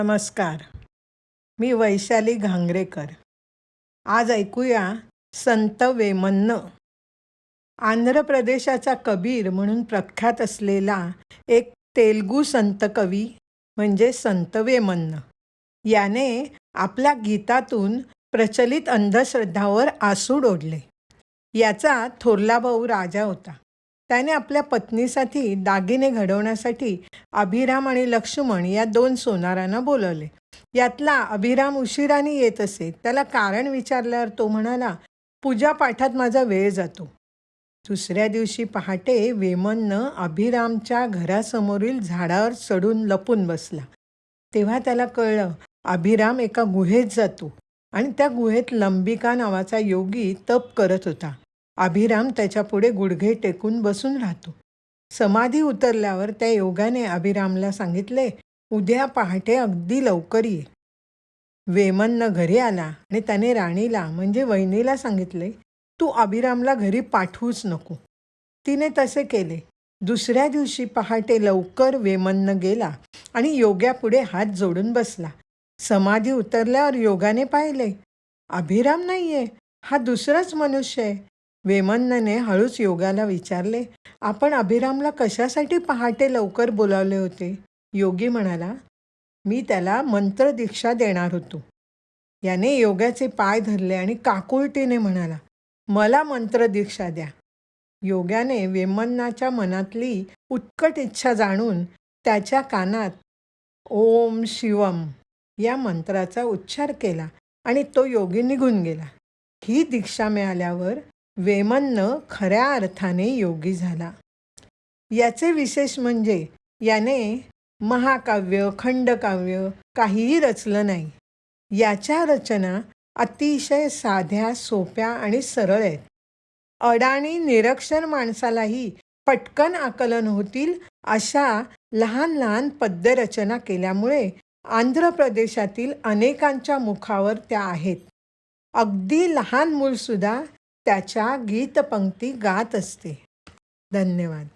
नमस्कार. मी वैशाली घांगरेकर. आज ऐकूया संत वेमन्न. आंध्र प्रदेशाचा कबीर म्हणून प्रख्यात असलेला एक तेलुगू संत कवी म्हणजे संत वेमन्न. याने आपल्या गीतातून प्रचलित अंधश्रद्धावर आसूड ओढले. याचा थोरला भाऊ राजा होता. त्याने आपल्या पत्नीसाठी दागिने घडवण्यासाठी अभिराम आणि लक्ष्मण या 2 सोनारांना बोलवले. यातला अभिराम उशिराने येत असे. त्याला कारण विचारल्यावर तो म्हणाला, पूजापाठात माझा वेळ जातो. दुसऱ्या दिवशी पहाटे वेमन्न अभिरामच्या घरासमोरील झाडावर चढून लपून बसला. तेव्हा त्याला कळलं, अभिराम एका गुहेत जातो आणि त्या गुहेत लंबिका नावाचा योगी तप करत होता. अभिराम त्याच्यापुढे गुडघे टेकून बसून राहतो. समाधी उतरल्यावर त्या योगाने अभिरामला सांगितले, उद्या पहाटे अगदी लवकर ये. वेमन्न घरी आला आणि त्याने राणीला म्हणजे वहिनीला सांगितले, तू अभिरामला घरी पाठवूच नको. तिने तसे केले. दुसऱ्या दिवशी पहाटे लवकर वेमन्न गेला आणि योग्यापुढे हात जोडून बसला. समाधी उतरल्यावर योगाने पाहिले, अभिराम नाहीये, हा दुसराच मनुष्य आहे. वेमन्नने हळूच योगाला विचारले, आपण अभिरामला कशासाठी पहाटे लवकर बोलावले होते? योगी म्हणाला, मी त्याला मंत्रदीक्षा देणार होतो. याने योगाचे पाय धरले आणि काकुळतीने म्हणाला, मला मंत्रदीक्षा द्या. योग्याने वेमन्नाच्या मनातली उत्कट इच्छा जाणून त्याच्या कानात ओम शिवम या मंत्राचा उच्चार केला आणि तो योगी निघून गेला. ही दीक्षा मिळाल्यावर वेमन्न खऱ्या अर्थाने योगी झाला. याचे विशेष म्हणजे याने महाकाव्य, खंडकाव्य काहीही रचलं नाही. याच्या रचना अतिशय साध्या, सोप्या आणि सरळ आहेत. अडाणी निरक्षर माणसालाही पटकन आकलन होतील अशा लहान लहान पद्यरचना केल्यामुळे आंध्र प्रदेशातील अनेकांच्या मुखावर त्या आहेत. अगदी लहान मूलसुद्धा त्याच्या गीतपंक्ती गात असते. धन्यवाद.